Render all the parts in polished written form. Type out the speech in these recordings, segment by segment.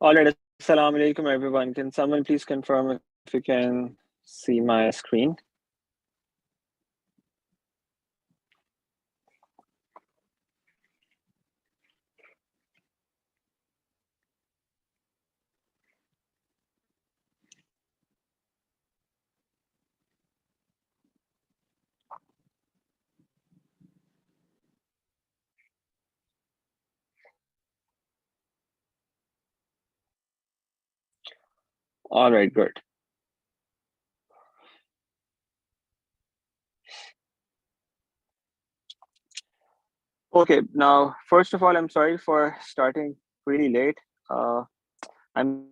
All right. Assalamu alaikum, everyone. Can someone please confirm if you can see my screen? All right, good. Okay, now, first of all, I'm sorry for starting pretty late. I'm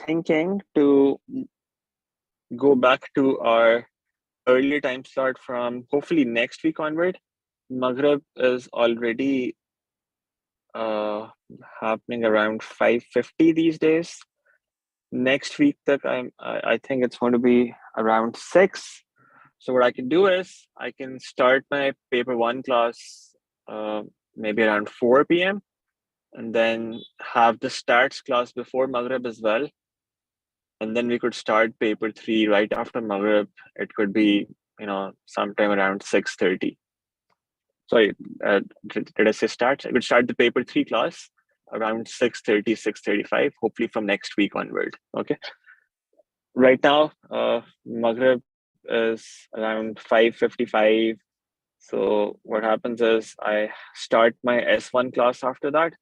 thinking to go back to our earlier time slot from hopefully next week onward. Maghrib is already uh, happening around 5:50 these days. Next week, I think it's going to be around 6. So what I can do is I can start my paper one class uh, maybe around 4 p.m. and then have the stats class before Maghrib as well. And then we could start paper three right after Maghrib. It could be, sometime around 6:30. Sorry, did I say start? I could start the paper three class around 6:30, 6:35, hopefully from next week onward. Okay. Right now, Maghrib is around 5:55. So what happens is I start my S1 class after that,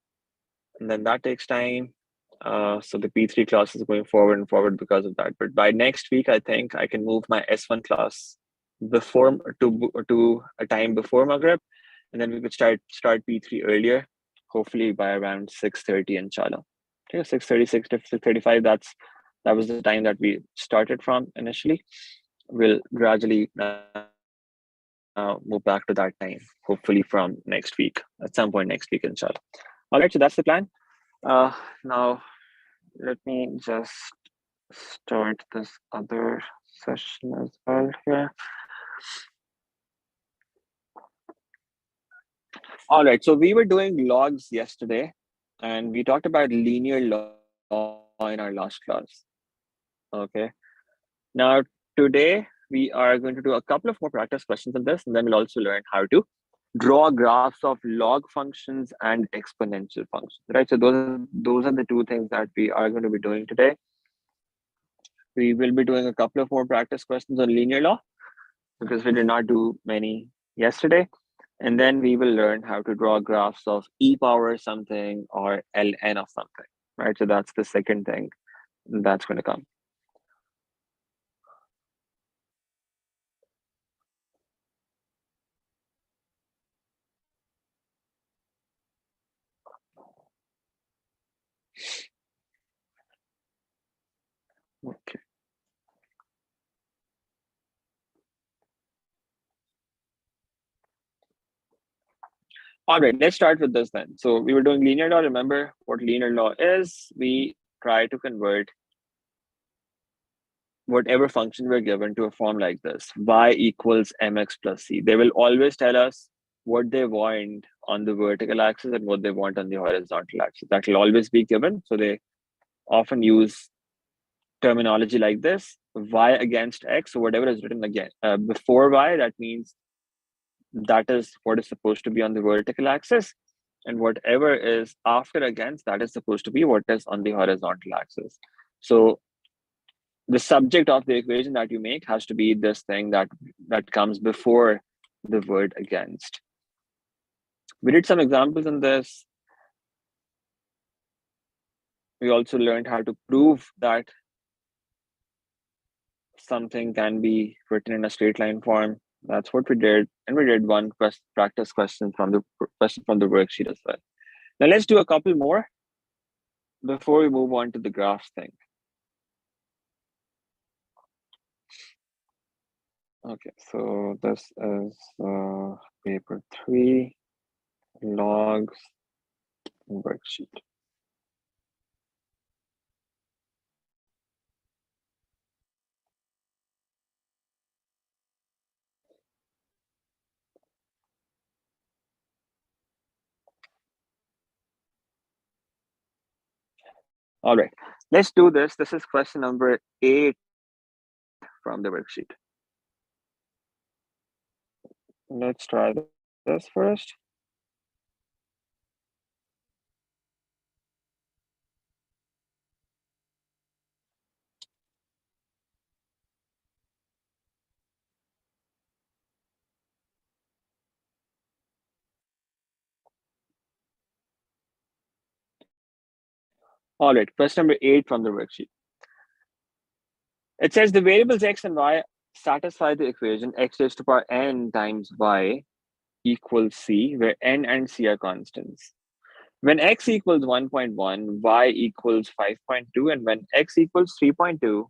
and then that takes time. So the P3 class is going forward and forward because of that. But by next week, I think I can move my S1 class before to a time before Maghrib, and then we could start P3 earlier, hopefully by around 6:30, inshallah. Okay, 6:30, 6:35. That was the time that we started from initially. We'll gradually move back to that time, hopefully from next week, at some point next week, inshallah. All right, so that's the plan. Now, let me just start this other session as well here. All right, so we were doing logs yesterday, and we talked about linear law in our last class. Okay. Now, today we are going to do a couple of more practice questions on this, and then we'll also learn how to draw graphs of log functions and exponential functions, right? So those are the two things that we are going to be doing today. We will be doing a couple of more practice questions on linear law because we did not do many yesterday. And then we will learn how to draw graphs of e power something or ln of something, right? So that's the second thing that's going to come. Okay. All right, let's start with this then. So we were doing linear law. Remember what linear law is? We try to convert whatever function we're given to a form like this: y equals mx plus c. They will always tell us what they want on the vertical axis and what they want on the horizontal axis. That will always be given. So they often use terminology like this: y against x. So whatever is written again before y, that means that is what is supposed to be on the vertical axis, and whatever is after against, that is supposed to be what is on the horizontal axis. So the subject of the equation that you make has to be this thing that comes before the word against. We did some examples in this. We also learned how to prove that something can be written in a straight line form. That's what we did, and we did one practice question from the worksheet as well. Now let's do a couple more before we move on to the graphs thing. Okay, so this is paper 3, logs, worksheet. All right, let's do this. This is question number 8 from the worksheet. Let's try this first. All right, question number 8 from the worksheet. It says the variables x and y satisfy the equation x raised to power n times y equals c, where n and c are constants. When x equals 1.1, y equals 5.2, and when x equals 3.2,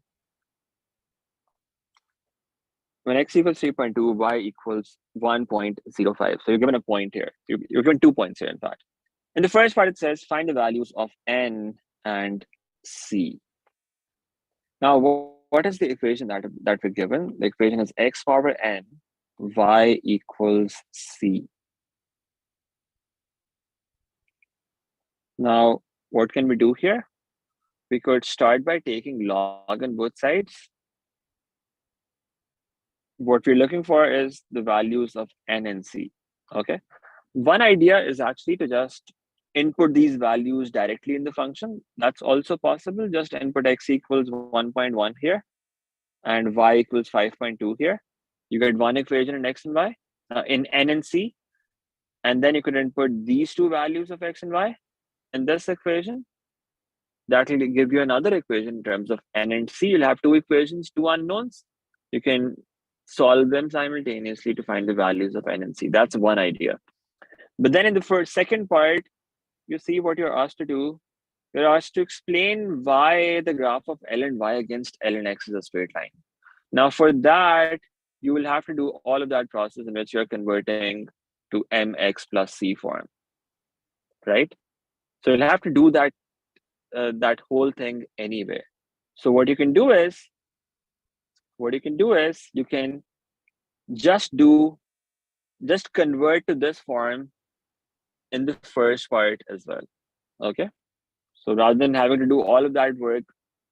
y equals 1.05. So you're given a point here. You're given 2 points here, in fact. In the first part, it says find the values of n and c. Now, what is the equation that we're given? The equation is x power n, y equals c. Now, what can we do here? We could start by taking log on both sides. What we're looking for is the values of n and c, okay? One idea is actually to just input these values directly in the function. That's also possible. Just input x equals 1.1 here and y equals 5.2 here. You get one equation in x and y, in n and c, and then you could input these two values of x and y in this equation. That will give you another equation in terms of n and c. You'll have two equations, two unknowns. You can solve them simultaneously to find the values of n and c. That's one idea. But then in the second part, you see what you're asked to do. You're asked to explain why the graph of L and Y against L and X is a straight line. Now for that, you will have to do all of that process in which you're converting to mx plus c form, right? So you'll have to do that that whole thing anyway. So what you can do is you can just convert to this form in the first part as well. Okay. So rather than having to do all of that work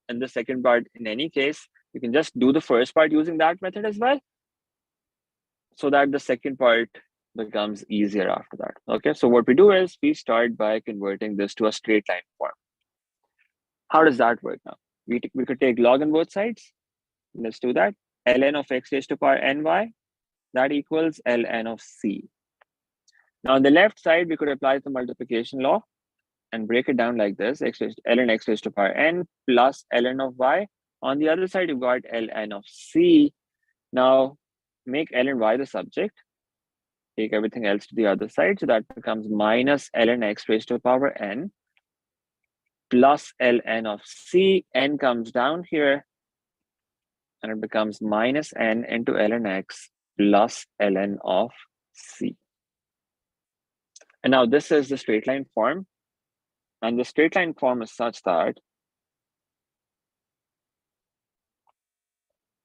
in the second part, in any case, you can just do the first part using that method as well, so that the second part becomes easier after that. Okay. So what we do is we start by converting this to a straight line form. How does that work now? We could take log on both sides. Let's do that. ln of x raised to power ny, that equals ln of c. Now on the left side, we could apply the multiplication law and break it down like this: ln x raised to power n plus ln of y. On the other side, you've got ln of c. Now make ln y the subject. Take everything else to the other side. So that becomes minus ln x raised to power n plus ln of c. N comes down here, and it becomes minus n into ln x plus ln of c. And now this is the straight line form. And the straight line form is such that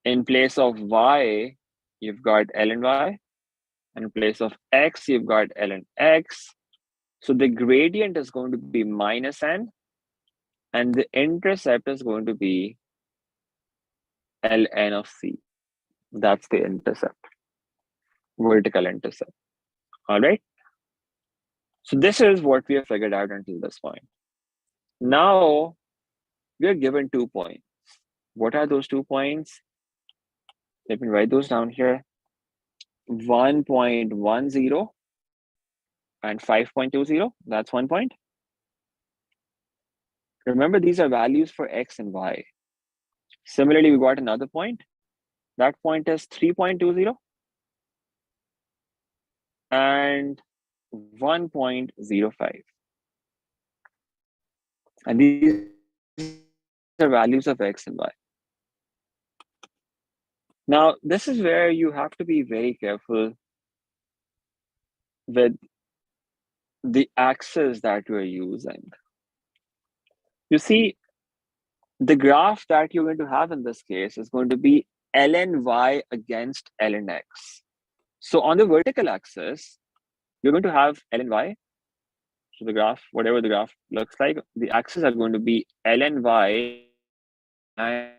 in place of y, you've got ln y. And in place of x, you've got ln x. So the gradient is going to be minus n. And the intercept is going to be ln of c. That's the intercept, vertical intercept. All right. So this is what we have figured out until this point. Now we are given 2 points. What are those 2 points? Let me write those down here. 1.10 and 5.20. That's 1 point. Remember, these are values for x and y. Similarly, we got another point. That point is 3.20 and 1.05. And these are values of x and y. Now, this is where you have to be very careful with the axis that you're using. You see, the graph that you're going to have in this case is going to be ln y against ln x. So on the vertical axis, you're going to have ln y So the graph, whatever the graph looks like, the axes are going to be ln y and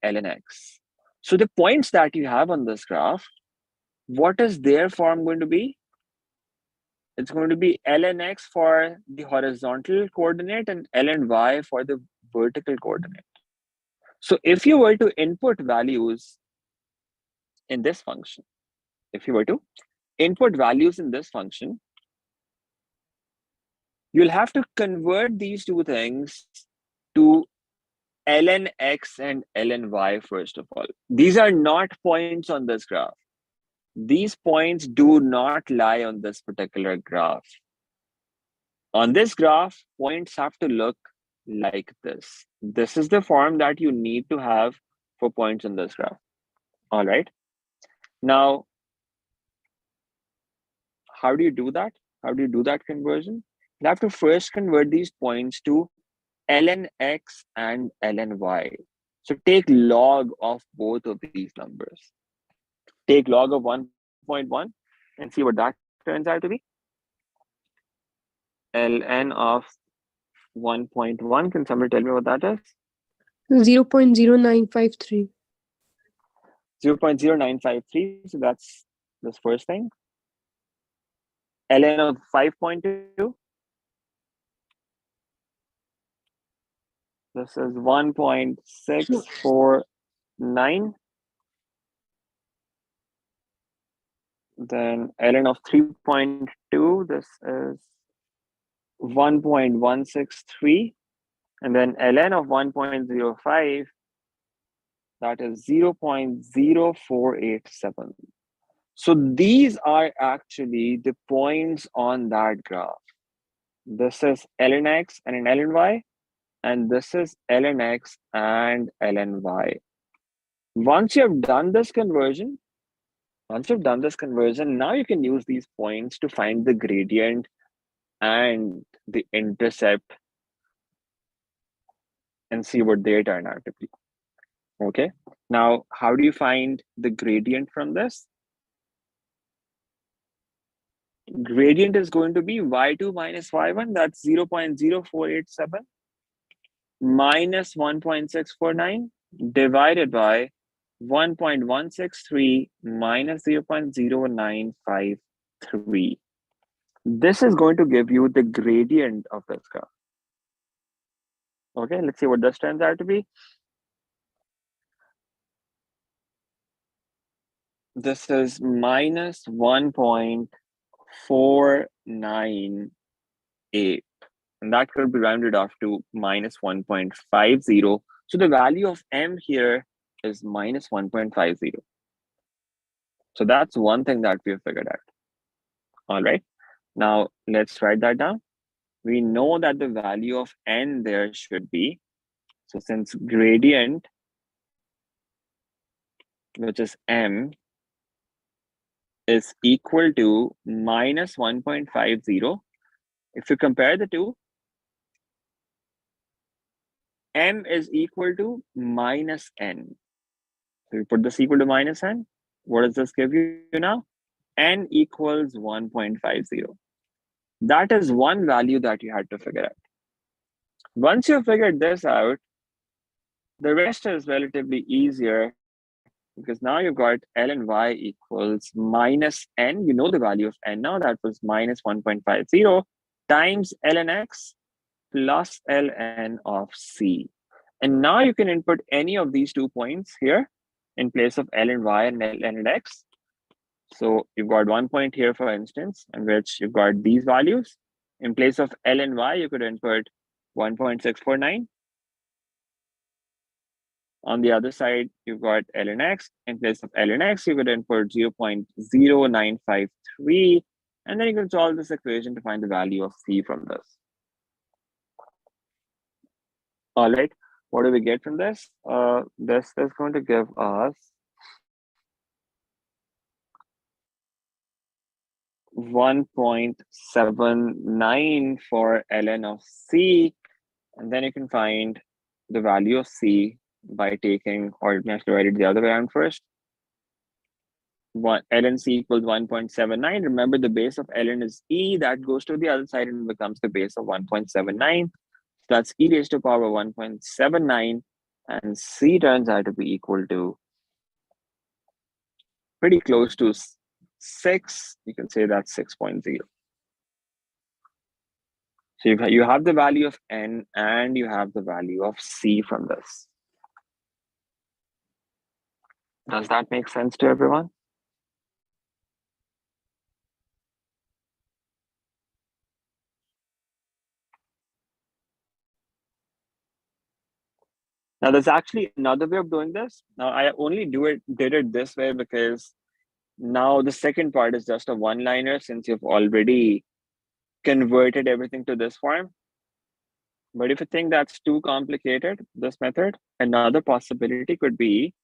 ln x. So the points that you have on this graph, what is their form going to be? It's going to be ln x for the horizontal coordinate and ln y for the vertical coordinate. So if you were to input values in this function, if you were to input values in this function, you'll have to convert these two things to ln x and ln y first of all. These are not points on this graph. These points do not lie on this particular graph. On this graph, points have to look like this. This is the form that you need to have for points on this graph. All right. Now, how do you do that? How do you do that conversion? You have to first convert these points to ln x and ln y. So take log of both of these numbers. Take log of 1.1 and see what that turns out to be. ln of 1.1, can somebody tell me what that is? 0.0953. 0.0953, so that's this first thing. ln of 5.2, this is 1.649. Then ln of 3.2, this is 1.163. And then ln of 1.05, that is 0.0487. So these are actually the points on that graph. This is ln x and an ln y, and this is ln x and ln y. Once you have done this conversion, now you can use these points to find the gradient and the intercept and see what they turn out to be. Okay. Now, how do you find the gradient from this? Gradient is going to be y2 minus y1, that's 0.0487 minus 1.649 divided by 1.163 minus 0.0953. This is going to give you the gradient of this graph. Okay, let's see what this turns out to be. This is minus 1.498. And that could be rounded off to minus 1.50. So the value of m here is minus 1.50. So that's one thing that we've figured out. All right. Now let's write that down. We know that the value of n there should be, so since gradient, which is m, is equal to minus 1.50, if you compare the two, m is equal to minus n. So you put this equal to minus n. What does this give you now? N equals 1.50. That is one value that you had to figure out. Once you figured this out, the rest is relatively easier because now you've got ln y equals minus n. You know the value of n now. That was minus 1.50 times ln x plus ln of c. And now you can input any of these 2 points here in place of ln y and ln x. So you've got 1 point here, for instance, in which you've got these values. In place of ln y, you could input 1.649. On the other side, you've got ln x. In place of ln x, you could input 0.0953. And then you can solve this equation to find the value of c from this. All right, what do we get from this? This is going to give us 1.79 for ln of c, and then you can find the value of c by taking, or you have to write it the other way around first. ln c equals 1.79. Remember, the base of ln is e. That goes to the other side and becomes the base of 1.79. So that's e raised to power 1.79. And c turns out to be equal to pretty close to 6. You can say that's 6.0. So you have the value of n and you have the value of c from this. Does that make sense to everyone? Now, there's actually another way of doing this. Now, I only did it this way because now the second part is just a one-liner since you've already converted everything to this form. But if you think that's too complicated, this method, another possibility could be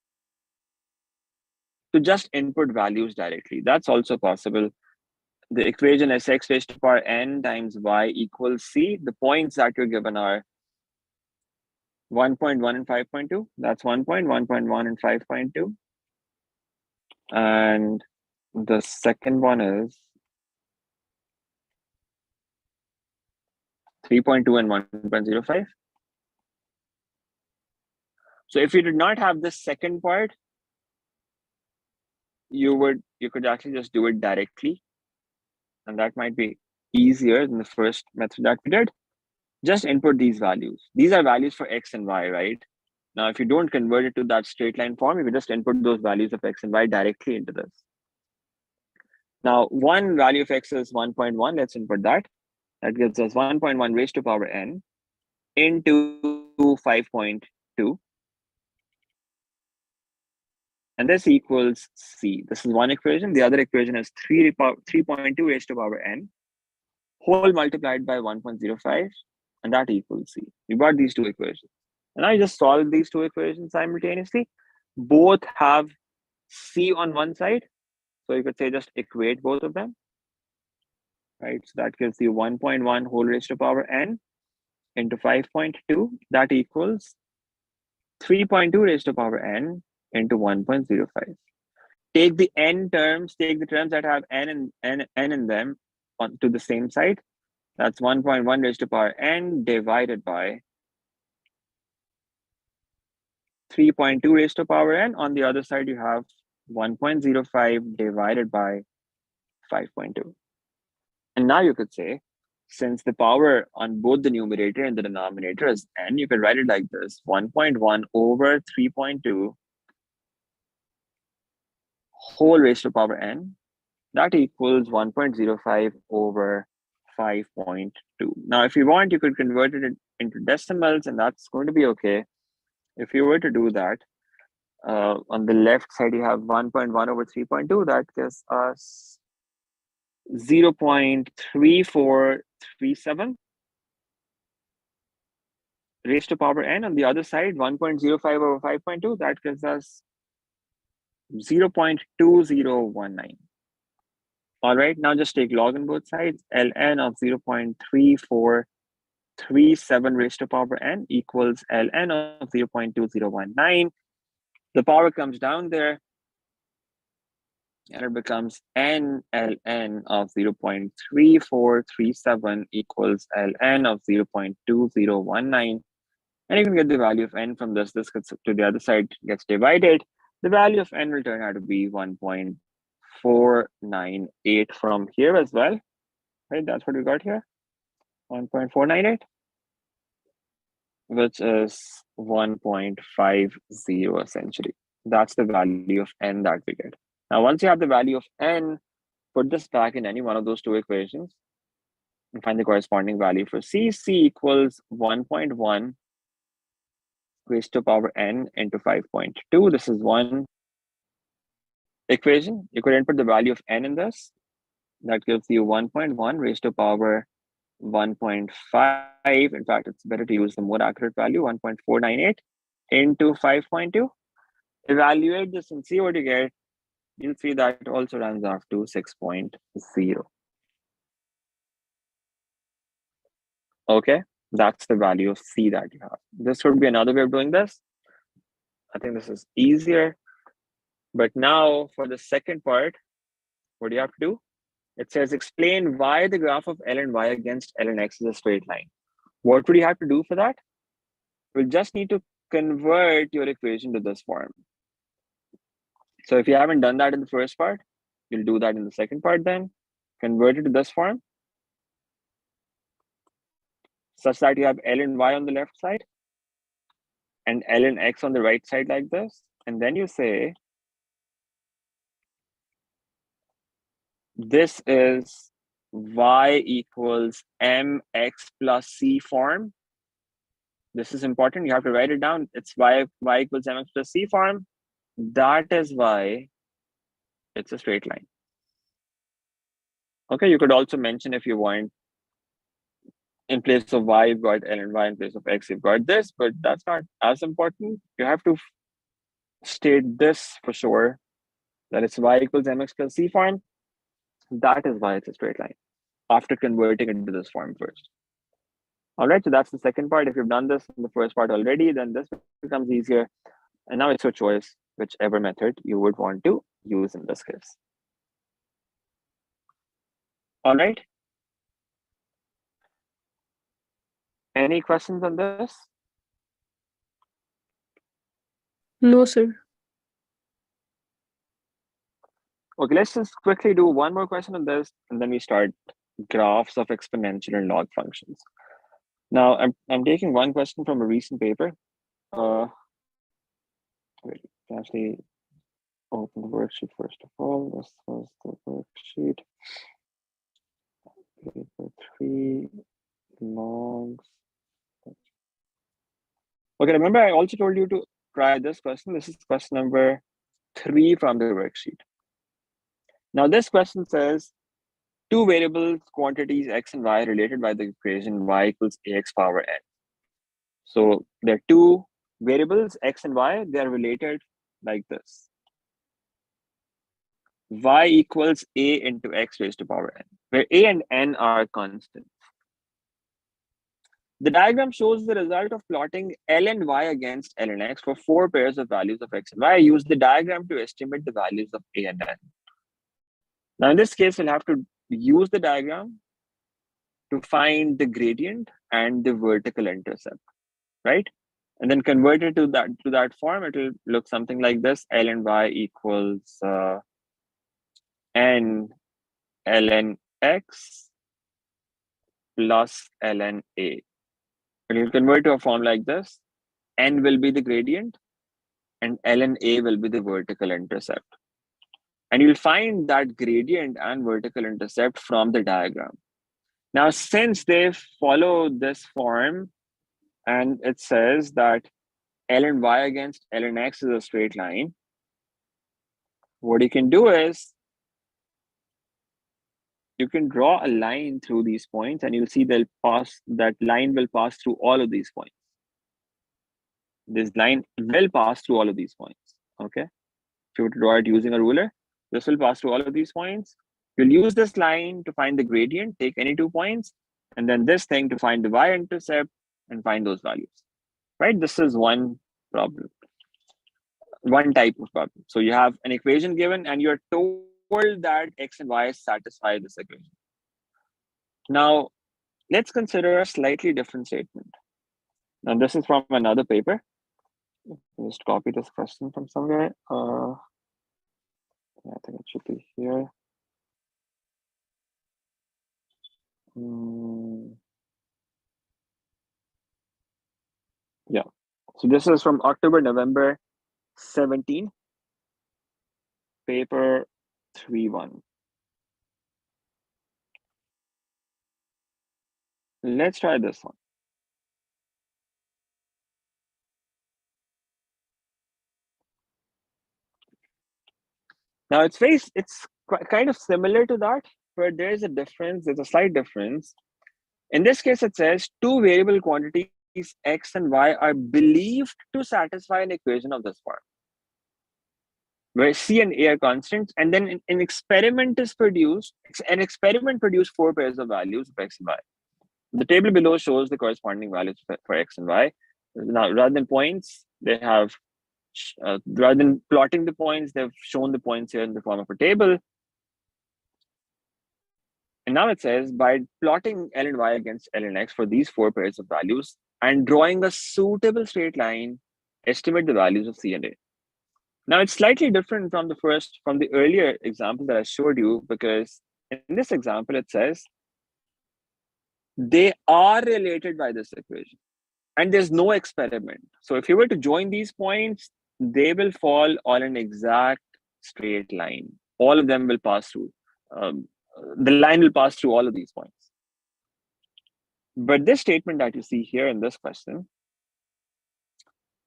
to just input values directly. That's also possible. The equation is x raised to power n times y equals c. The points that you're given are 1.1 and 5.2. That's 1.1.1 and 5.2. And the second one is 3.2 and 1.05. So if you did not have the second part, you could actually just do it directly. And that might be easier than the first method that we did. Just input these values. These are values for x and y, right? Now, if you don't convert it to that straight line form, you can just input those values of x and y directly into this. Now, one value of x is 1.1. Let's input that. That gives us 1.1 raised to power n into 5.2. And this equals c. This is one equation. The other equation is 3.2 raised to power n whole multiplied by 1.05. And that equals c. We got these two equations. And I just solved these two equations simultaneously. Both have c on one side. So you could say just equate both of them. Right? So that gives you 1.1 whole raised to power n into 5.2. That equals 3.2 raised to power n into 1.05. Take the n terms, take the terms that have n in them to the same side. That's 1.1 raised to power n divided by 3.2 raised to power n. On the other side, you have 1.05 divided by 5.2. And now you could say, since the power on both the numerator and the denominator is n, you could write it like this: 1.1 over 3.2 whole raised to power n. That equals 1.05 over 5.2. Now, if you want, you could convert it into decimals, and that's going to be okay. If you were to do that, on the left side, you have 1.1 over 3.2. That gives us 0.3437 raised to power n. On the other side, 1.05 over 5.2. That gives us 0.2019. All right, now just take log on both sides. ln of 0.3437 raised to power n equals ln of 0.2019. The power comes down there, and it becomes n ln of 0.3437 equals ln of 0.2019. And you can get the value of n from this. This gets to the other side, gets divided. The value of n will turn out to be 1.498 from here as well. Right, that's what we got here, 1.498, which is 1.50 essentially. That's the value of n that we get. Now, once you have the value of n, put this back in any one of those two equations and find the corresponding value for c. C equals 1.1 raised to power n into 5.2. This is one equation. You could input the value of n in this. That gives you 1.1 raised to power 1.5. In fact, it's better to use the more accurate value, 1.498 into 5.2. Evaluate this and see what you get. You'll see that it also runs off to 6.0. Okay, that's the value of C that you have. This would be another way of doing this. I think this is easier. But now for the second part, what do you have to do? It says explain why the graph of L and Y against L and X is a straight line. What would you have to do for that? We'll just need to convert your equation to this form. So if you haven't done that in the first part, you'll do that in the second part then. Convert it to this form such that you have L and Y on the left side and L and X on the right side like this. And then you say, this is Y equals MX plus C form. This is important. You have to write it down. It's Y equals MX plus C form. That is why it's a straight line. Okay, you could also mention if you want, in place of Y, you've got L and Y, in place of X, you've got this, but that's not as important. You have to state this for sure, that it's Y equals MX plus C form. That is why it's a straight line, after converting it into this form first. All right, so that's the second part. If you've done this in the first part already, then this becomes easier. And now it's your choice, whichever method you would want to use in this case. All right. Any questions on this? No, sir. Okay, let's just quickly do one more question on this, and then we start graphs of exponential and log functions. Now, I'm taking one question from a recent paper. Wait, actually open the worksheet first of all. This was the worksheet. Paper 3, logs. Okay, remember I also told you to try this question. This is question number 3 from the worksheet. Now this question says, two variables quantities x and y related by the equation y equals ax power n. So there are two variables x and y, they are related like this. Y equals a into x raised to power n, where a and n are constants. The diagram shows the result of plotting L and Y against L and X for 4 pairs of values of X and Y. I use the diagram to estimate the values of A and N. Now in this case, we'll have to use the diagram to find the gradient and the vertical intercept, right? And then convert it to that form. It will look something like this. L and Y equals N ln X plus ln A. It will convert to a form like this. N will be the gradient and ln A will be the vertical intercept. And you'll find that gradient and vertical intercept from the diagram. Now, since they follow this form and it says that L and Y against L and X is a straight line, what you can do is you can draw a line through these points and you'll see that line will pass through all of these points. This line will pass through all of these points, okay? If you were to draw it using a ruler, this will pass through all of these points. You'll use this line to find the gradient, take any 2 points, and then this thing to find the y-intercept and find those values, right? This is one problem, one type of problem. So you have an equation given and you're told that x and y satisfy this equation. Now, let's consider a slightly different statement. Now, this is from another paper. Just copy this question from somewhere. I think it should be here. Yeah. So this is from October, November 17, paper 3.1. Let's try this one. Now it's kind of similar to that, but there's a difference. There's a slight difference. In this case, it says two variable quantities x and y are believed to satisfy an equation of this form, where c and a are constants, and then an experiment is produced. An experiment produced 4 pairs of values of x and y. The table below shows the corresponding values for x and y. Now, rather than points, they have rather than plotting the points, they've shown the points here in the form of a table. And now it says, by plotting ln y against ln x for these 4 pairs of values and drawing a suitable straight line, estimate the values of C and A. Now it's slightly different from the earlier example that I showed you, because in this example, it says they are related by this equation and there's no experiment. So if you were to join these points, they will fall on an exact straight line. All of them will pass through. The line will pass through all of these points. But this statement that you see here in this question,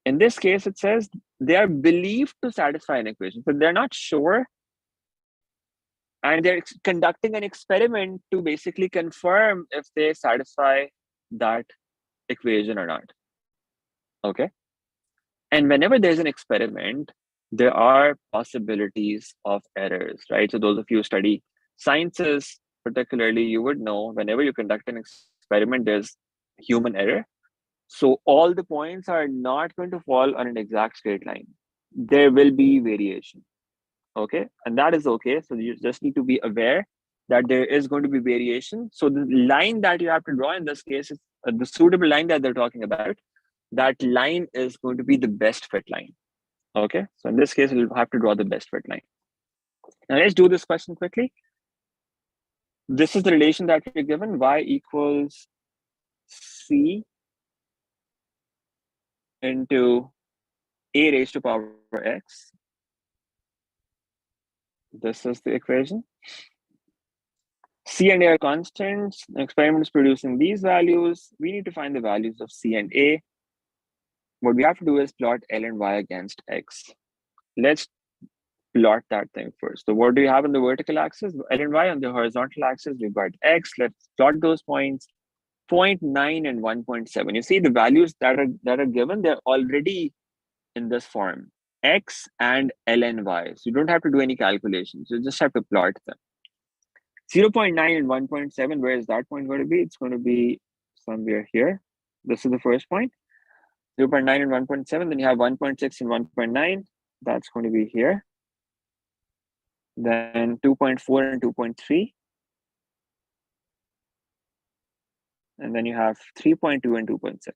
in this case, it says they are believed to satisfy an equation, but they're not sure. And they're conducting an experiment to basically confirm if they satisfy that equation or not. Okay. And whenever there's an experiment, there are possibilities of errors, right? So those of you who study sciences, particularly, you would know whenever you conduct an experiment, there's human error. So all the points are not going to fall on an exact straight line. There will be variation. Okay, and that is okay. So you just need to be aware that there is going to be variation. So the line that you have to draw in this case is the suitable line that they're talking about. That line is going to be the best fit line. Okay, so in this case, we'll have to draw the best fit line. Now let's do this question quickly. This is the relation that we're given: y equals c into a raised to power x. This is the equation. C and A are constants. The experiment is producing these values. We need to find the values of C and A. What we have to do is plot ln y against x. Let's plot that thing first. So what do you have on the vertical axis? Ln y. On the horizontal axis, we've got x. Let's plot those points. 0.9 and 1.7. You see the values that are given, they're already in this form, x and ln y. So you don't have to do any calculations. You just have to plot them. 0.9 and 1.7, where is that point going to be? It's going to be somewhere here. This is the first point. 0.9 and 1.7. Then you have 1.6 and 1.9. That's going to be here. Then 2.4 and 2.3. And then you have 3.2 and 2.6.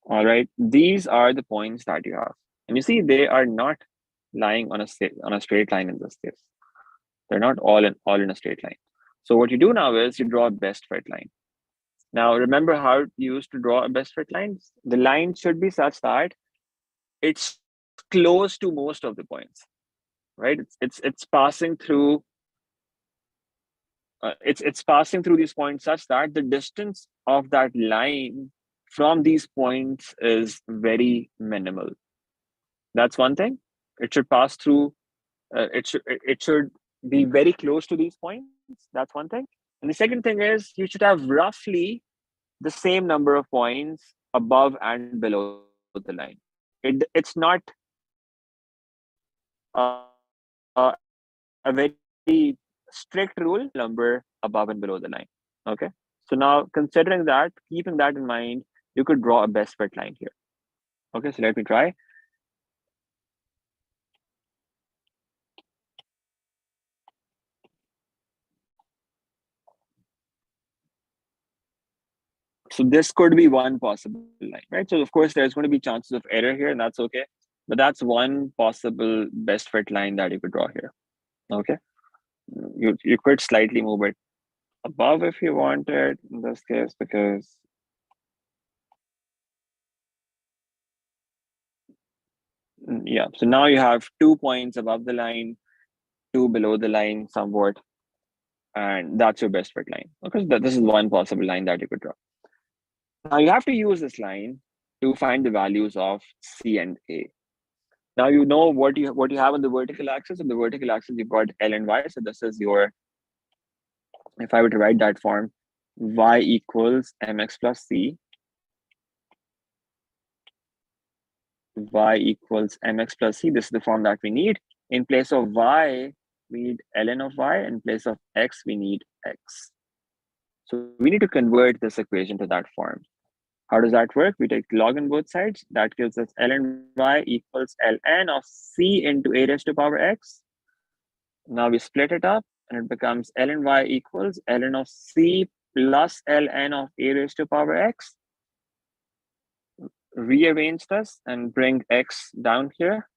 All right, these are the points that you have. And you see, they are not lying on a straight line in this case. They're not all in a straight line. So what you do now is you draw a best fit line. Now, remember how you used to draw a best fit line? The line should be such that it's close to most of the points, right? It's passing through. It's passing through these points such that the distance of that line from these points is very minimal. That's one thing. It should pass through. It should be very close to these points. That's one thing. And the second thing is you should have roughly the same number of points above and below the line. It's not a very strict rule, number above and below the line. Okay. So now considering that, keeping that in mind, you could draw a best fit line here. Okay, so let me try. So this could be one possible line, right? So of course, there's going to be chances of error here, and that's okay. But that's one possible best fit line that you could draw here. Okay. You could slightly move it above if you wanted in this case, because yeah. So now you have 2 points above the line, 2 below the line somewhat, and that's your best fit line. Okay, so this is one possible line that you could draw. Now you have to use this line to find the values of C and A. Now you know what you have on the vertical axis. On the vertical axis, you've got L and Y. So this is your, if I were to write that form, y equals mx plus c. Y equals mx plus c. This is the form that we need. In place of y, we need ln of y. In place of x, we need x. So we need to convert this equation to that form. How does that work? We take log on both sides. That gives us ln y equals ln of c into a raised to power x. Now we split it up and it becomes ln y equals ln of c plus ln of a raised to power x. Rearrange this and bring x down here.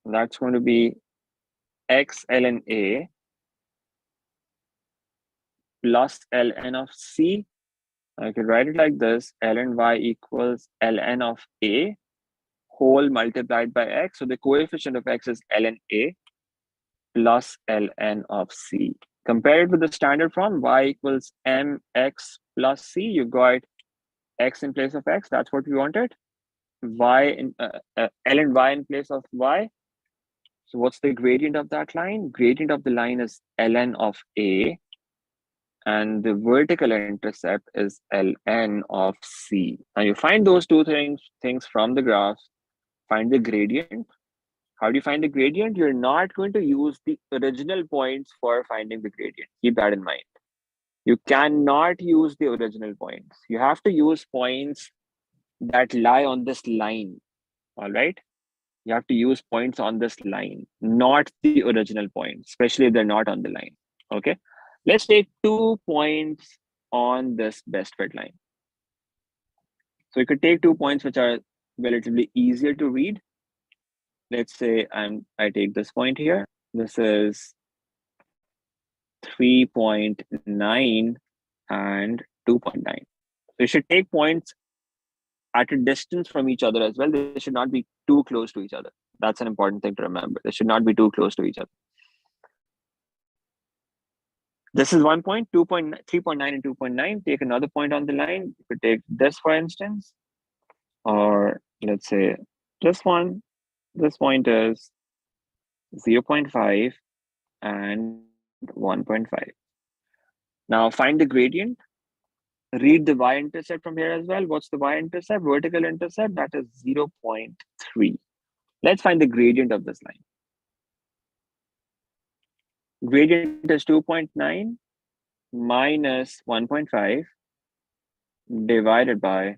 That's going to be x ln a plus ln of c. I could write it like this: ln y equals ln of a whole multiplied by x. So the coefficient of x is ln a plus ln of c. Compare it with the standard form, y equals mx plus c. You got x in place of x. That's what we wanted. Y in ln y in place of y. So what's the gradient of that line? Gradient of the line is ln of a, and the vertical intercept is ln of c. Now you find those two things from the graph, find the gradient. How do you find the gradient? You're not going to use the original points for finding the gradient. Keep that in mind. You cannot use the original points. You have to use points that lie on this line, all right? You have to use points on this line, not the original points, especially if they're not on the line, okay? Let's take 2 points on this best fit line. So you could take 2 points which are relatively easier to read. Let's say I take this point here. This is 3.9 and 2.9. So you should take points at a distance from each other as well. They should not be too close to each other. That's an important thing to remember. They should not be too close to each other. This is 1 point, 3.9 and 2.9. Take another point on the line. You could take this, for instance, or let's say this one. This point is 0.5 and 1.5. Now find the gradient. Read the y-intercept from here as well. What's the y-intercept? Vertical intercept, that is 0.3. Let's find the gradient of this line. Gradient is 2.9 minus 1.5 divided by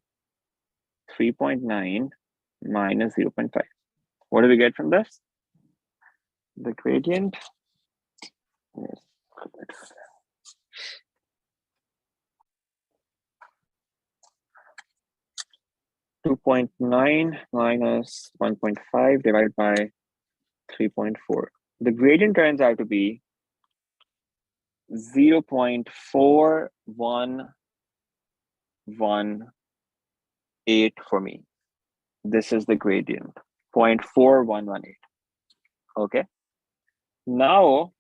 3.9 minus 0.5. What do we get from this? The gradient is 2.9 minus 1.5 divided by 3.4. The gradient turns out to be 0.4118 for me. This is the gradient, 0.4118. Okay. Now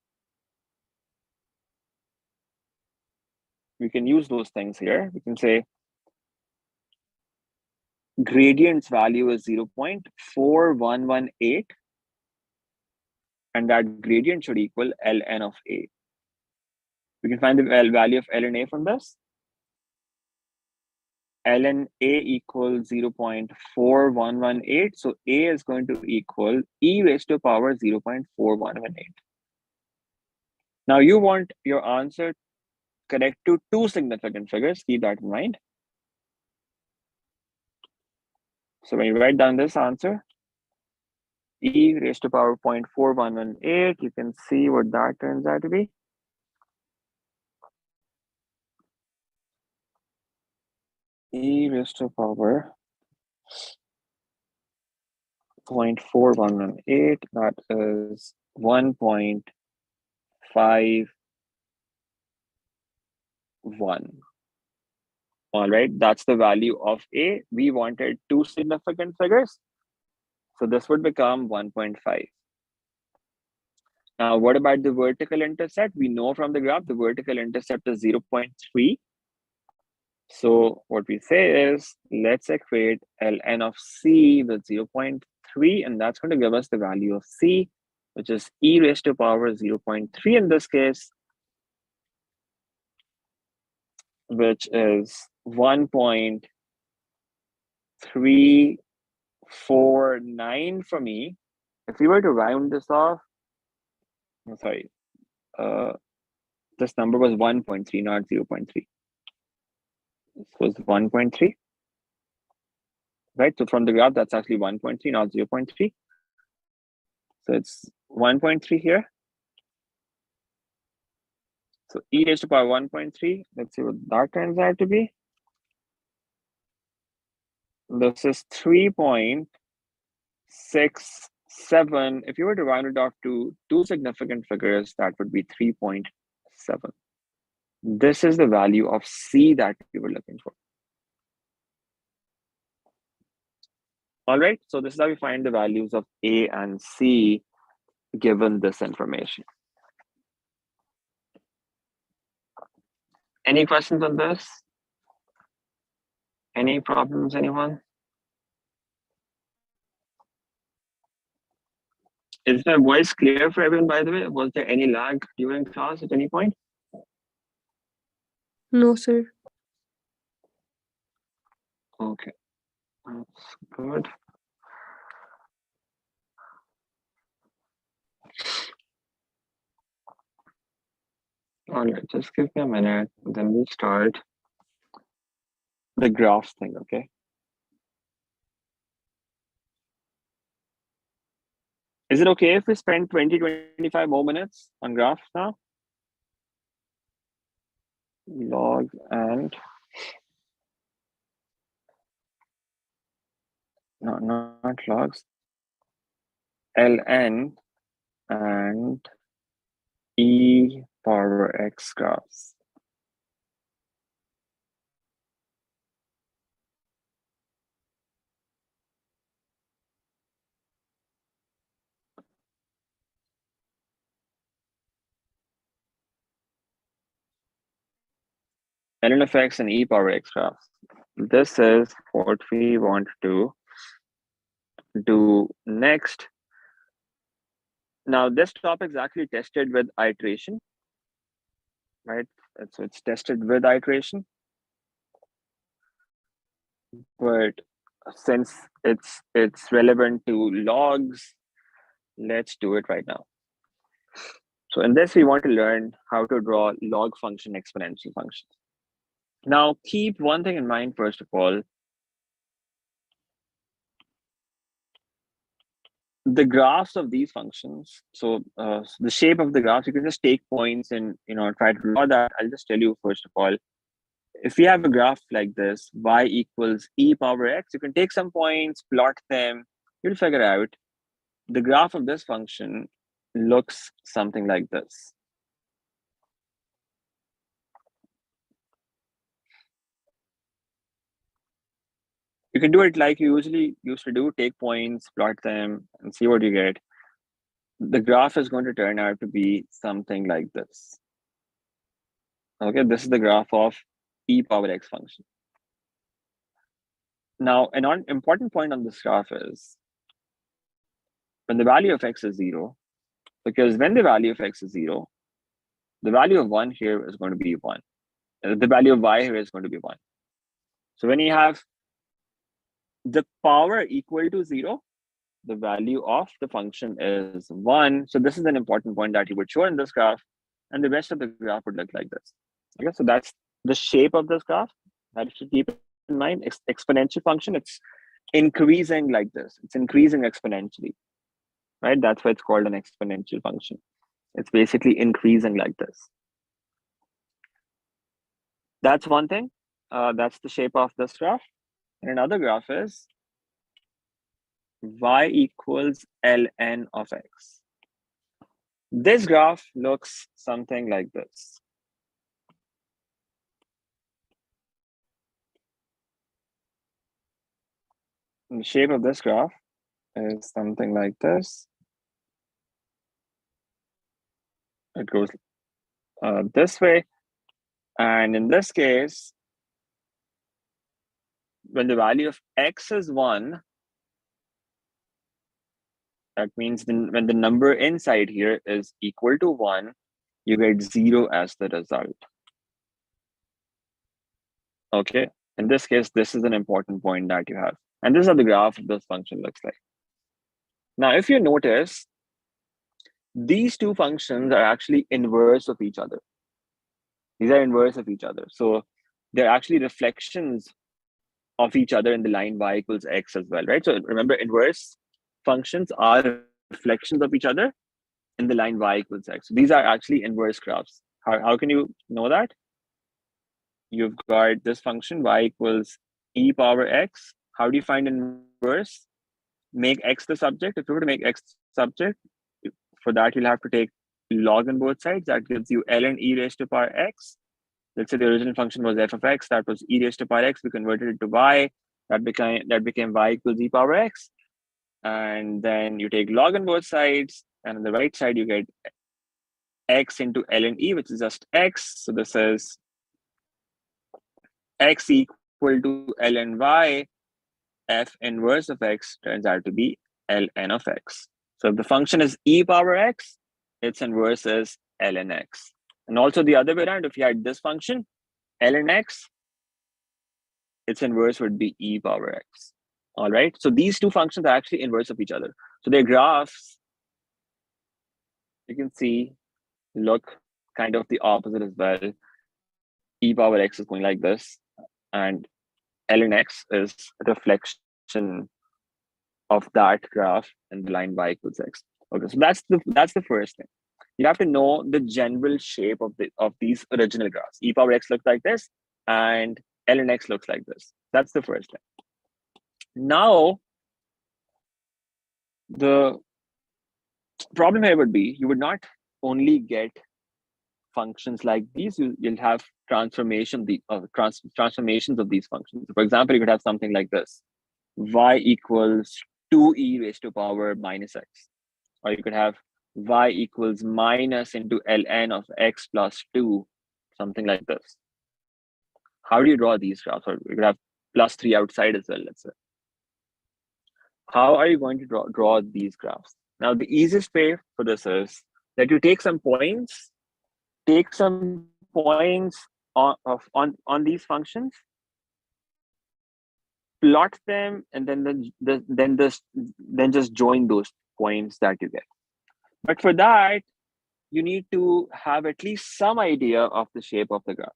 we can use those things here. We can say gradient's value is 0.4118, and that gradient should equal ln of a. We can find the value of ln a from this. Ln a equals 0.4118. So a is going to equal e raised to power 0.4118. Now you want your answer correct to 2 significant figures. Keep that in mind. So when you write down this answer, e raised to power 0.4118, you can see what that turns out to be. E raised to power 0.4118, that is 1.51. All right, that's the value of a. We wanted 2 significant figures. So this would become 1.5. Now, what about the vertical intercept? We know from the graph, the vertical intercept is 0.3. So what we say is, let's equate ln of c with 0.3, and that's going to give us the value of c, which is e raised to power 0.3 in this case, which is 1.349 for me. If we were to round this off, sorry, this number was 1.3, not 0.3. This was 1.3, right? So from the graph, that's actually 1.3, not 0.3. So it's 1.3 here. So e raised to power 1.3, let's see what that turns out to be. This is 3.67. If you were to round it off to two significant figures, that would be 3.7. This is the value of C that we were looking for. All right, so this is how we find the values of A and C given this information. Any questions on this? Any problems, anyone? Is my voice clear for everyone, by the way? Was there any lag during class at any point? No, sir. Okay, that's good. All right, just give me a minute, then we'll start the graphs thing, okay? Is it okay if we spend 20-25 more minutes on graphs now? Log and no, not logs. ln and e power x graphs. ln of x and e power x graphs. This is what we want to do next. Now, this topic is actually tested with iteration, right? So it's tested with iteration. But since it's relevant to logs, let's do it right now. So in this, we want to learn how to draw log function exponential functions. Now, keep one thing in mind, first of all. The graphs of these functions, so the shape of the graphs, you can just take points and try to draw that. I'll just tell you, first of all, if we have a graph like this, y equals e power x, you can take some points, plot them, you'll figure out the graph of this function looks something like this. You can do it like you usually used to do, take points, plot them, and see what you get. The graph is going to turn out to be something like this. Okay, this is the graph of e power x function. Now, an important point on this graph is when the value of x is 0, because when the value of x is 0, the value of 1 here is going to be 1. The value of y here is going to be 1. So when you have the power equal to 0, the value of the function is 1. So this is an important point that you would show in this graph, and the rest of the graph would look like this. Okay, so that's the shape of this graph that you should keep in mind. Exponential function, it's increasing like this. It's increasing exponentially, right? That's why it's called an exponential function. It's basically increasing like this. That's one thing. That's the shape of this graph. And another graph is y equals ln of x. This graph looks something like this. And the shape of this graph is something like this. It goes this way. And in this case, when the value of x is 1, that means when the number inside here is equal to 1, you get 0 as the result. Okay, in this case, this is an important point that you have. And this is how the graph of this function looks like. Now, if you notice, these two functions are actually inverse of each other. These are inverse of each other. So they're actually reflections of each other in the line y equals x as well, right? So remember, inverse functions are reflections of each other in the line y equals x. So these are actually inverse graphs. How can you know that? You've got this function y equals e power x. How do you find inverse? Make x the subject. If you were to make x subject, for that you'll have to take log on both sides. That gives you ln e raised to power x. Let's say the original function was f of x, that was e raised to power x. We converted it to y. That became y equals e power x. And then you take log on both sides, and on the right side you get x into ln e, which is just x. So this is x equal to ln y. F inverse of x turns out to be ln of x. So if the function is e power x, its inverse is ln x. And also the other way around, if you had this function, ln x, its inverse would be e power x. All right. So these two functions are actually inverse of each other. So their graphs, you can see, look kind of the opposite as well. E power x is going like this, and ln x is a reflection of that graph in the line y equals x. Okay, so that's the first thing. You have to know the general shape of these original graphs. E power x looks like this, and ln x looks like this. That's the first thing. Now, the problem here would be you would not only get functions like these, you'll have transformations of these functions. For example, you could have something like this: y equals 2e raised to power minus x. Or you could have y equals minus into ln of x plus 2, something like this. How do you draw these graphs? Or you could have plus 3 outside as well, let's say. How are you going to draw these graphs? Now, the easiest way for this is that you take some points on these functions, plot them, and then just join those points that you get. But for that, you need to have at least some idea of the shape of the graph.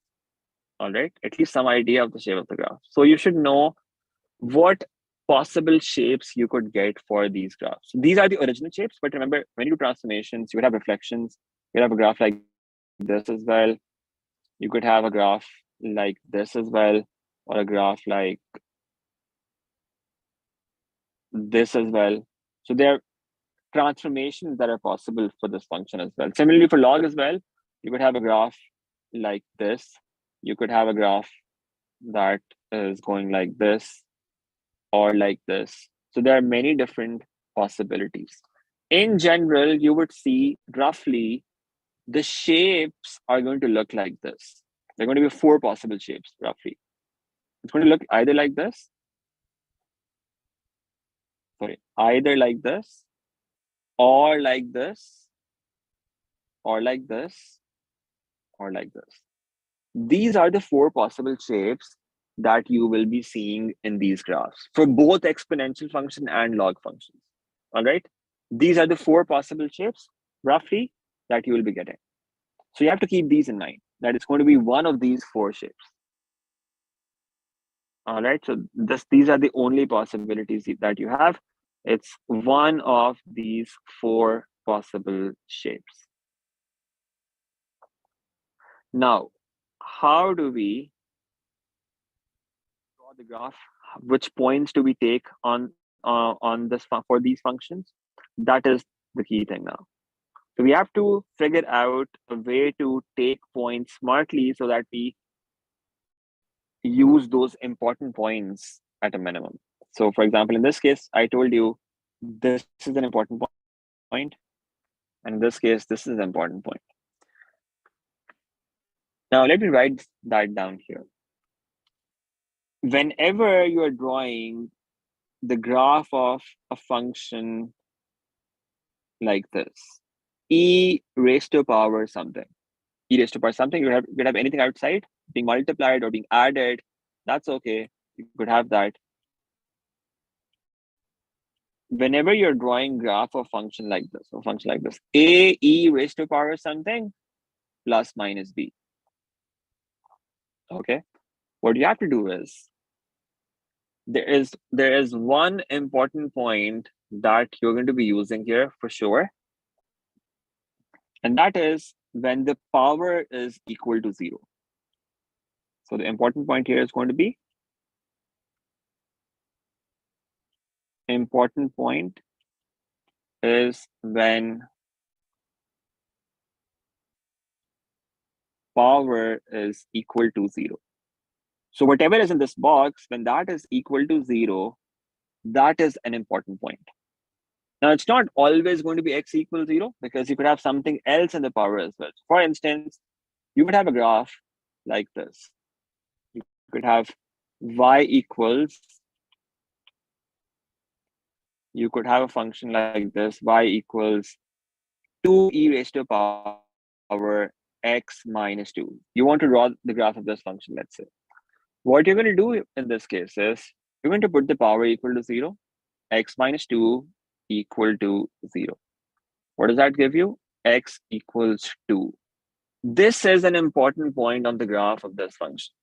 All right, at least some idea of the shape of the graph. So you should know what possible shapes you could get for these graphs. So these are the original shapes, but remember, when you do transformations, you would have reflections. You would have a graph like this as well. You could have a graph like this as well, or a graph like this as well. So there are transformations that are possible for this function as well. Similarly, for log as well, you could have a graph like this. You could have a graph that is going like this or like this. So there are many different possibilities. In general, you would see roughly the shapes are going to look like this. There are going to be 4 possible shapes roughly. It's going to look either like this, either like this, or like this, or like this, or like this. These are the 4 possible shapes that you will be seeing in these graphs for both exponential function and log functions. All right. These are the 4 possible shapes roughly that you will be getting. So you have to keep these in mind, that it's going to be one of these 4 shapes. All right. So these are the only possibilities that you have. It's one of these 4 possible shapes. Now, how do we draw the graph? Which points do we take on this for these functions? That is the key thing now. So we have to figure out a way to take points smartly so that we use those important points at a minimum. So for example, in this case, I told you this is an important point. And in this case, this is an important point. Now let me write that down here. Whenever you are drawing the graph of a function like this, e raised to power something, e raised to power something, you could have anything outside being multiplied or being added. That's okay. You could have that. Whenever you're drawing graph of function like this, a e raised to power something plus minus b. Okay, what you have to do is there is one important point that you're going to be using here for sure, and that is when the power is equal to 0. So the important point here is going to be important point is when power is equal to 0. So whatever is in this box, when that is equal to 0, that is an important point. Now, it's not always going to be x equals 0 because you could have something else in the power as well. For instance, you could have a graph like this. You could have y equals, you could have a function like this, y equals 2e raised to power x minus 2. You want to draw the graph of this function, let's say. What you're going to do in this case is you're going to put the power equal to 0, x minus 2 equal to 0. What does that give you? X equals 2. This is an important point on the graph of this function.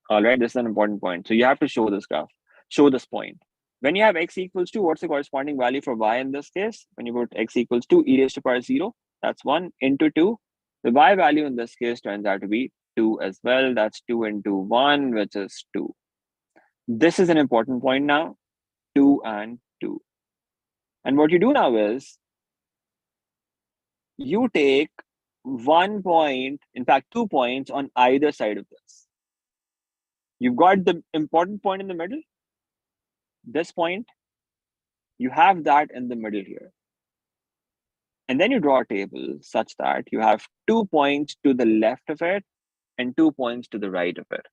All right, this is an important point. So you have to show this graph, show this point. When you have x equals 2, what's the corresponding value for y in this case? When you put x equals 2, e raised to power 0, that's 1 into 2. The y value in this case turns out to be 2 as well. That's 2 into 1, which is 2. This is an important point now, 2 and 2. And what you do now is you take 1 point, in fact, 2 points on either side of this. You've got the important point in the middle, this point, you have that in the middle here. And then you draw a table such that you have 2 points to the left of it and 2 points to the right of it.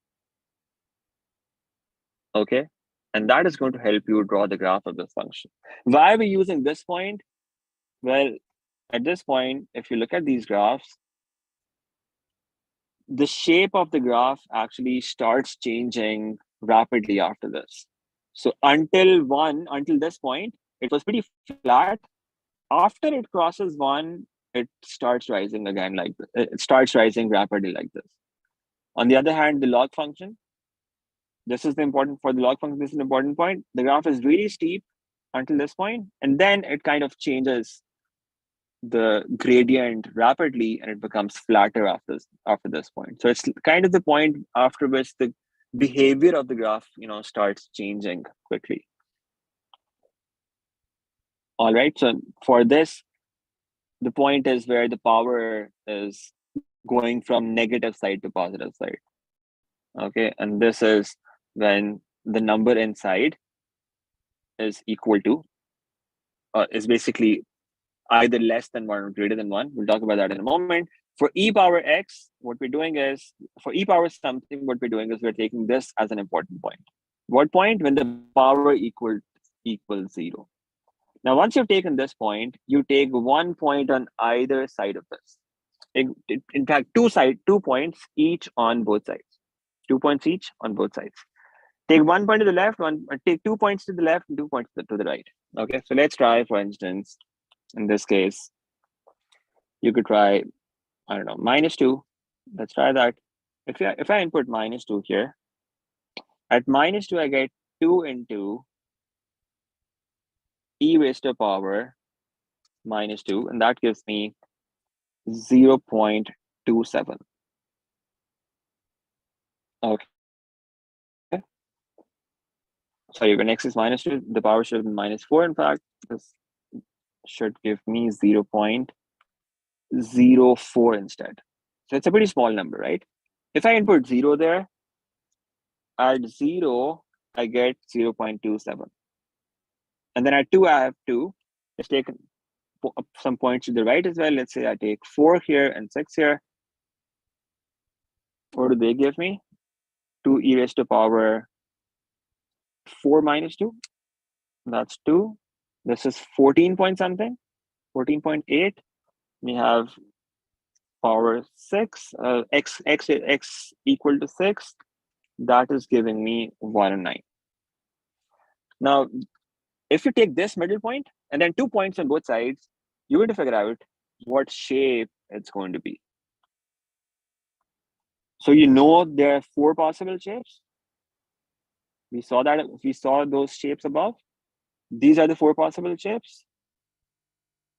Okay, and that is going to help you draw the graph of this function. Why are we using this point? Well, at this point, if you look at these graphs, the shape of the graph actually starts changing rapidly after this. So until this point, it was pretty flat. After it crosses 1, it starts rising again like this. It starts rising rapidly like this. On the other hand, the log function, this is the important for the log function. This is an important point. The graph is really steep until this point, and then it kind of changes the gradient rapidly and it becomes flatter after this point. So it's kind of the point after which the behavior of the graph starts changing quickly. All right, so for this, the point is where the power is going from negative side to positive side. Okay, and this is when the number inside is equal to is basically either less than 1 or greater than 1. We'll talk about that in a moment. For e power x, what we're doing is, for e power something, what we're doing is we're taking this as an important point. What point? When the power equals 0. Now, once you've taken this point, you take 1 point on either side of this. In fact, 2 points each on both sides. 2 points each on both sides. Take 1 point to the left, take 2 points to the left and 2 points to the right. Okay, so let's try, for instance, in this case, you could try, I don't know, -2. Let's try that. If I input -2 here, at -2, I get 2 into e raised to power -2, and that gives me 0.27. Okay. Sorry, when x is -2, the power should be -4. In fact, this should give me 0.04 instead. So it's a pretty small number, right? If I input 0 there, at 0, I get 0.27. And then at 2, I have 2. Let's take some points to the right as well. Let's say I take 4 here and 6 here. What do they give me? 2 e raised to power 4 -2. That's 2. This is 14 point something, 14.8. We have power 6, x equal to 6. That is giving me 1 and 9. Now, if you take this middle point and then 2 points on both sides, you're going to figure out what shape it's going to be. So you know there are 4 possible shapes. We saw that, we saw those shapes above. These are the 4 possible shapes.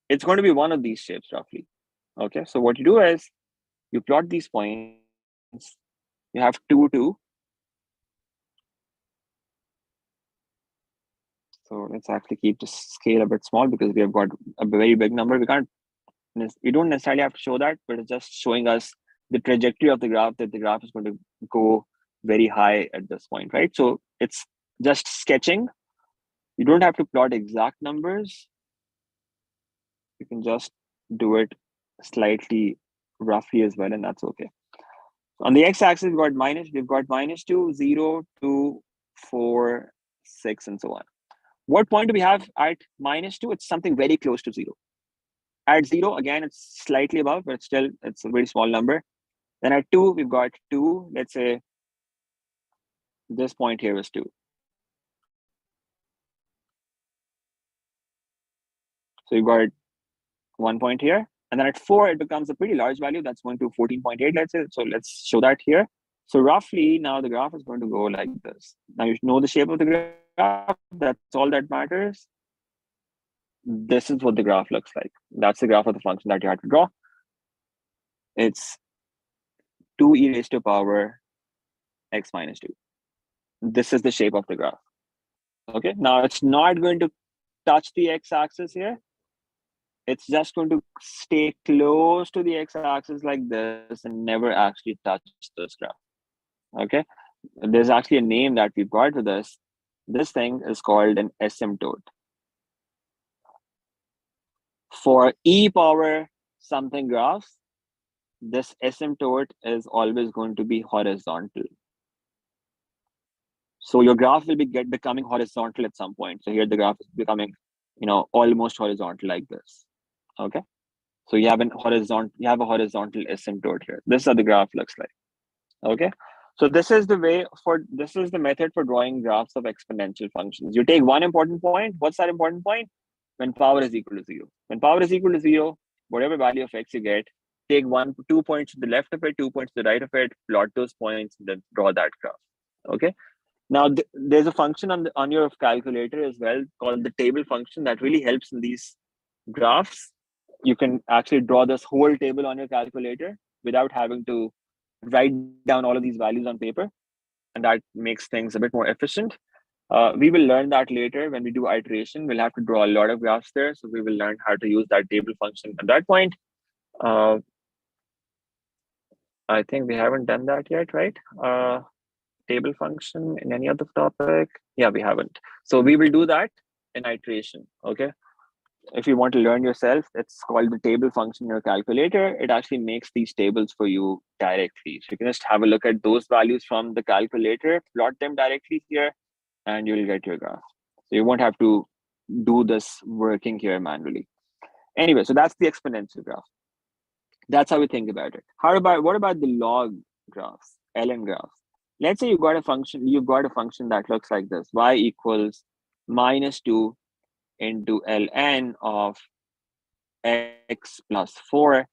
It's going to be one of these shapes roughly. Okay, so what you do is you plot these points. You have 2, 2. So let's actually keep the scale a bit small because we have got a very big number. We don't necessarily have to show that, but it's just showing us the trajectory of the graph, that the graph is going to go very high at this point, right? So it's just sketching. You don't have to plot exact numbers. You can just do it slightly roughly as well, and that's okay. On the x-axis, we've got -2, 0, 2, 4, 6, and so on. What point do we have at -2? It's something very close to 0. At 0, again, it's slightly above, but still, it's a very small number. Then at 2, we've got 2. Let's say this point here is 2. So you've got 1 point here. And then at 4, it becomes a pretty large value. That's going to 14.8, let's say. So let's show that here. So roughly, now the graph is going to go like this. Now you know the shape of the graph. That's all that matters. This is what the graph looks like. That's the graph of the function that you have to draw. It's 2e raised to power x minus 2. This is the shape of the graph. Okay, now it's not going to touch the x-axis here. It's just going to stay close to the x-axis like this and never actually touch this graph. Okay, there's actually a name that we've got for this. This thing is called an asymptote. For e power something graphs, this asymptote is always going to be horizontal. So your graph will be becoming horizontal at some point. So here the graph is becoming, almost horizontal like this. Okay. So you have a horizontal asymptote here. This is how the graph looks like. Okay. So this is the method for drawing graphs of exponential functions. You take one important point. What's that important point? When power is equal to 0. When power is equal to 0, whatever value of x you get, take 2 points to the left of it, 2 points to the right of it, plot those points, and then draw that graph. Okay. Now there's a function on your calculator as well called the table function that really helps in these graphs. You can actually draw this whole table on your calculator without having to write down all of these values on paper, and that makes things a bit more efficient. We will learn that later when we do iteration. We'll have to draw a lot of graphs there, so we will learn how to use that table function at that point. I think we haven't done that yet, right? Table function in any other topic? Yeah, we haven't. So we will do that in iteration, okay? If you want to learn yourself, it's called the table function in your calculator. It actually makes these tables for you directly. So you can just have a look at those values from the calculator, plot them directly here, and you'll get your graph. So you won't have to do this working here manually. Anyway, so that's the exponential graph. That's how we think about it. What about the log graphs, ln graphs? Let's say you've got a function that looks like this: y equals -2 into ln of x plus 4.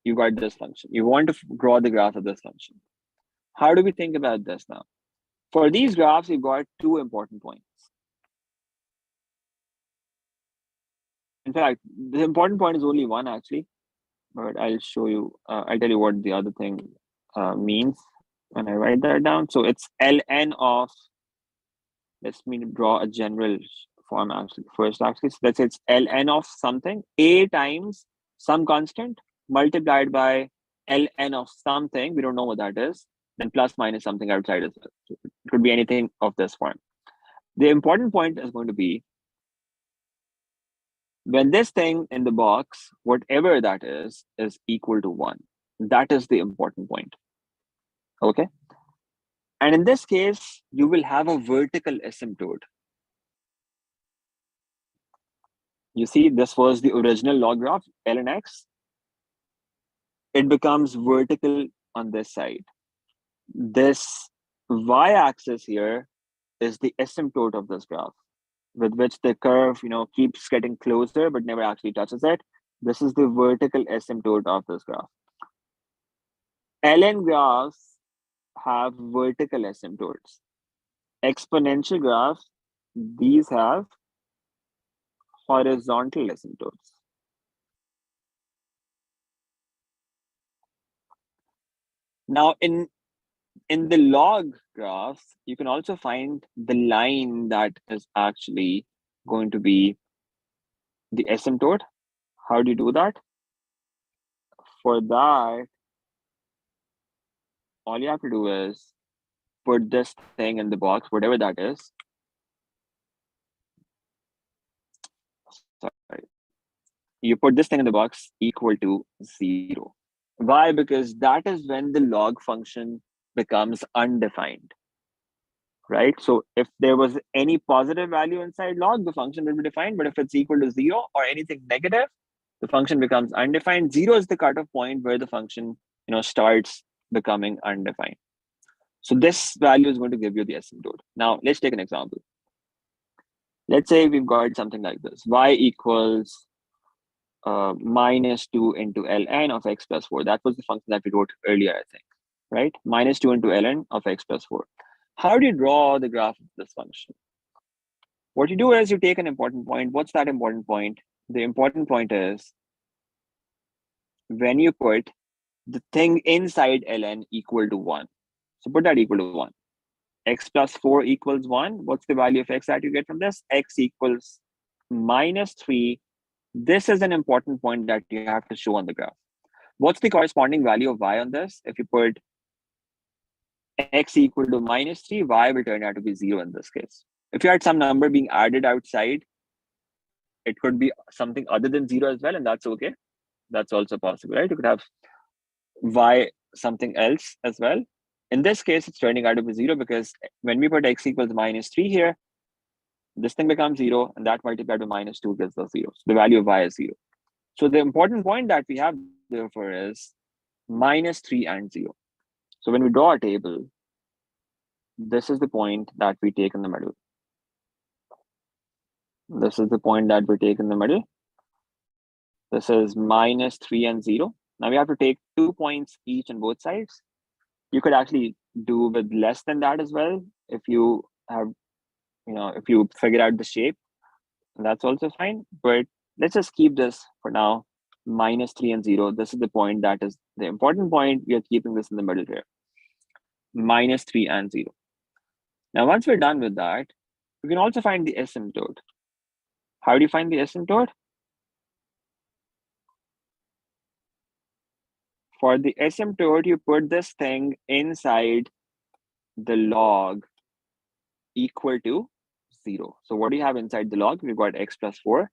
You got this function. You want to draw the graph of this function. How do we think about this now? For these graphs, you've got 2 important points. In fact, the important point is only one actually, but I'll show you. I'll tell you what the other thing means when I write that down. So it's ln of, let's draw a general form first actually. So let's say it's ln of something, a times some constant multiplied by ln of something, we don't know what that is, then plus minus something outside as well. So it could be anything of this form. The important point is going to be when this thing in the box, whatever that is equal to 1. That is the important point. Okay. And in this case, you will have a vertical asymptote. You see, this was the original log graph, ln x. It becomes vertical on this side. This y-axis here is the asymptote of this graph, with which the curve, keeps getting closer but never actually touches it. This is the vertical asymptote of this graph. ln graphs have vertical asymptotes. Exponential graphs, these have horizontal asymptotes. Now, in the log graphs, you can also find the line that is actually going to be the asymptote. How do you do that? For that, all you have to do is put this thing in the box, whatever that is. Sorry. You put this thing in the box equal to 0. Why? Because that is when the log function becomes undefined, right? So if there was any positive value inside log, the function will be defined. But if it's equal to 0 or anything negative, the function becomes undefined. 0 is the cutoff point where the function, starts becoming undefined. So this value is going to give you the asymptote. Now let's take an example. Let's say we've got something like this: y equals minus 2 into ln of x plus 4. That was the function that we wrote earlier, I think, right? Minus 2 into ln of x plus 4. How do you draw the graph of this function? What you do is you take an important point. What's that important point? The important point is when you put the thing inside ln equal to 1. So put that equal to 1. X plus 4 equals 1. What's the value of x that you get from this? X equals minus 3. This is an important point that you have to show on the graph. What's the corresponding value of y on this? If you put x equal to minus 3, y will turn out to be 0 in this case. If you had some number being added outside, it could be something other than 0 as well, and that's okay. That's also possible, right? You could have y something else as well. In this case, it's turning out to be 0 because when we put x equals minus 3 here, this thing becomes 0, and that multiplied by minus 2 gives us 0. So the value of y is 0. So the important point that we have therefore is minus 3 and 0. So when we draw a table, this is the point that we take in the middle. This is the point that we take in the middle. This is minus 3 and 0. Now we have to take 2 points each on both sides. You could actually do with less than that as well if you have, if you figure out the shape, that's also fine. But let's just keep this for now, minus 3 and 0. This is the point that is the important point. We are keeping this in the middle here, minus 3 and 0. Now, once we're done with that, we can also find the asymptote. How do you find the asymptote? For the asymptote, you put this thing inside the log equal to 0. So what do you have inside the log? We've got x plus 4.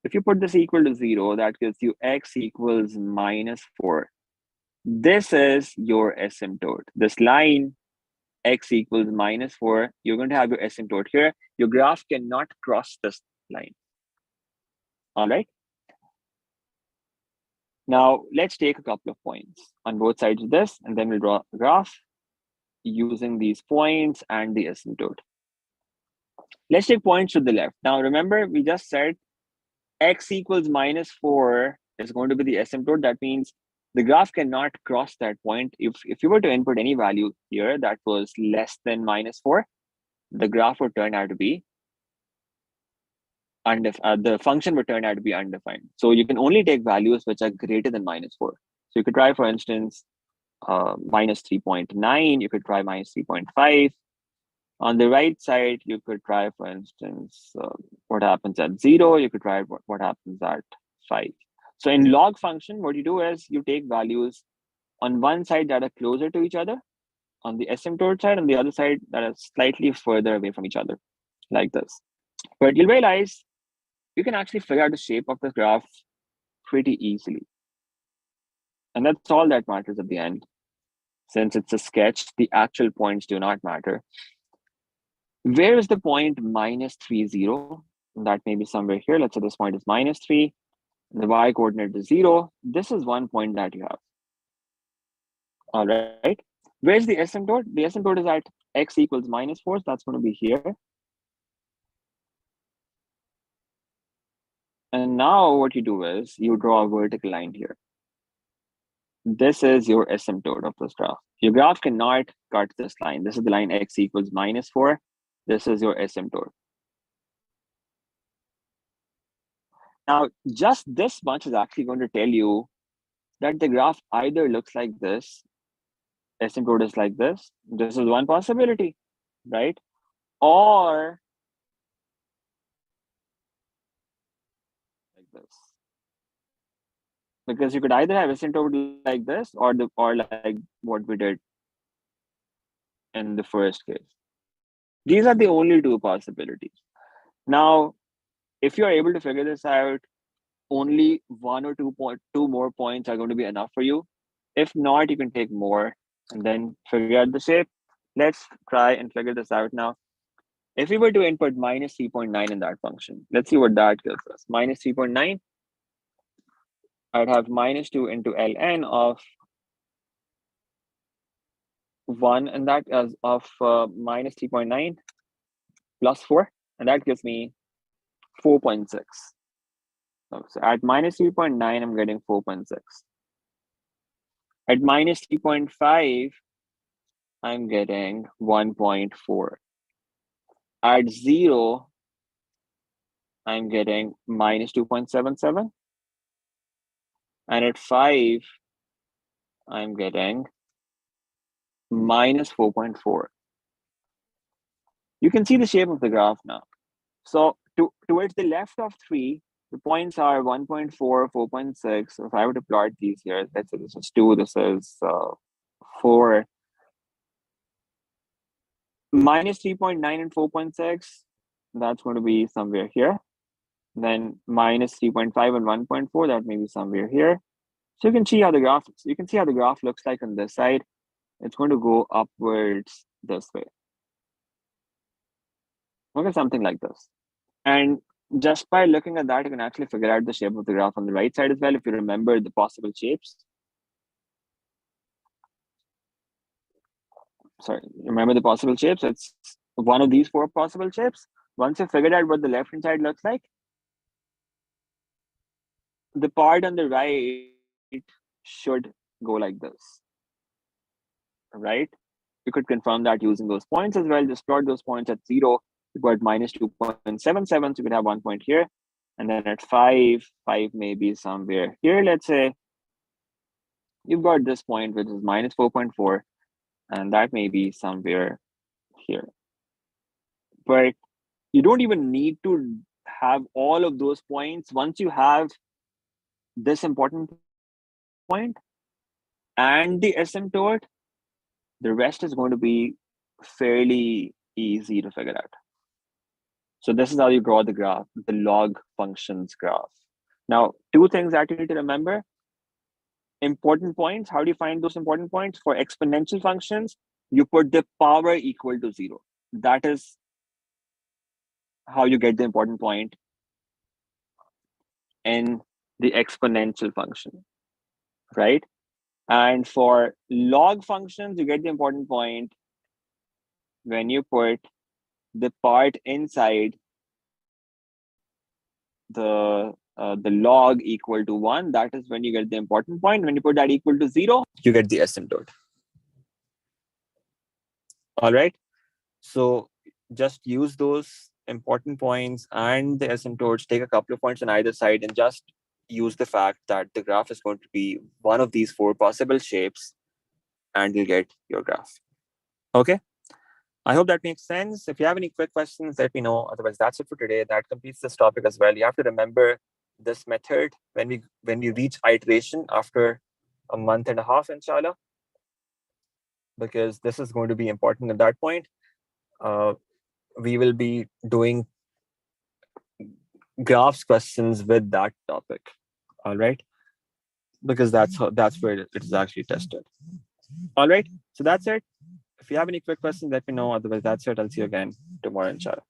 If you put this equal to 0, that gives you x equals minus 4. This is your asymptote. This line, x equals minus 4, you're going to have your asymptote here. Your graph cannot cross this line. All right. Now, let's take a couple of points on both sides of this, and then we'll draw a graph using these points and the asymptote. Let's take points to the left. Now, remember, we just said x equals minus 4 is going to be the asymptote. That means the graph cannot cross that point. If you were to input any value here that was less than minus 4, the graph would turn out to be the function would turn out to be undefined. So you can only take values which are greater than minus 4. So you could try, for instance, minus 3.9. You could try minus 3.5. On the right side, you could try, for instance, what happens at 0. You could try what happens at 5. So in log function, what you do is you take values on one side that are closer to each other, on the asymptote side, on the other side that are slightly further away from each other, like this. But you'll realize you can actually figure out the shape of the graph pretty easily. And that's all that matters at the end. Since it's a sketch, the actual points do not matter. Where is the point minus 3, 0? That may be somewhere here. Let's say this point is minus 3. The y coordinate is 0. This is one point that you have. All right. Where's the asymptote? The asymptote is at x equals minus 4. So that's going to be here. And now what you do is you draw a vertical line here. this is your asymptote of this graph. Your graph cannot cut this line. This is the line x equals -4. This is your asymptote. Now, just this much is actually going to tell you that the graph either looks like this, asymptote is like this. This is one possibility, right? Or like this. Because you could either have asymptote like this or like what we did in the first case. These are the only two possibilities. Now, if you're able to figure this out, only one or two more points are going to be enough for you. If not, you can take more and then figure out the shape. Let's try and figure this out now. If we were to input minus 3.9 in that function, let's see what that gives us. Minus 3.9, I'd have minus 2 into ln of 1, and that is of minus 3.9 plus 4, and that gives me 4.6. So at minus 3.9, I'm getting 4.6. At minus 3.5, I'm getting 1.4. At 0, I'm getting minus 2.77. And at 5, I'm getting minus 4.4. You can see the shape of the graph now. So towards the left of 3, the points are 1.4, 4.6. So if I were to plot these here, let's say this is 2, this is 4. Minus 3.9 and 4.6, that's going to be somewhere here. Then minus 3.5 and 1.4, that may be somewhere here. So you can see how the graph looks like on this side. It's going to go upwards this way. Okay, something like this. And just by looking at that, you can actually figure out the shape of the graph on the right side as well, if you remember the possible shapes. Sorry, remember the possible shapes? It's one of these 4 possible shapes. Once you figured out what the left-hand side looks like, the part on the right should go like this, right? You could confirm that using those points as well. Just plot those points at 0. You got minus 2.77, so you could have 1 point here. And then at 5 may be somewhere here, let's say. You've got this point, which is minus 4.4, and that may be somewhere here. But you don't even need to have all of those points. Once you have this important point and the asymptote, the rest is going to be fairly easy to figure out. So this is how you draw the graph, the log functions graph. Now, 2 things that you need to remember. Important points. How do you find those important points? For exponential functions, you put the power equal to 0. That is how you get the important point in the exponential function, right? And for log functions, you get the important point when you put the part inside the log equal to 1. That is when you get the important point. When you put that equal to 0, you get the asymptote. All right. So just use those important points and the asymptotes, take a couple of points on either side, and just use the fact that the graph is going to be one of these 4 possible shapes, and you'll get your graph. Okay. I hope that makes sense. If you have any quick questions, let me know. Otherwise, that's it for today. That completes this topic as well. You have to remember this method when we reach iteration after a month and a half, inshallah, because this is going to be important at that point. We will be doing graphs questions with that topic. All right, because that's where it is actually tested. All right, so that's it. If you have any quick questions, let me know. Otherwise, that's it. I'll see you again tomorrow, inshallah.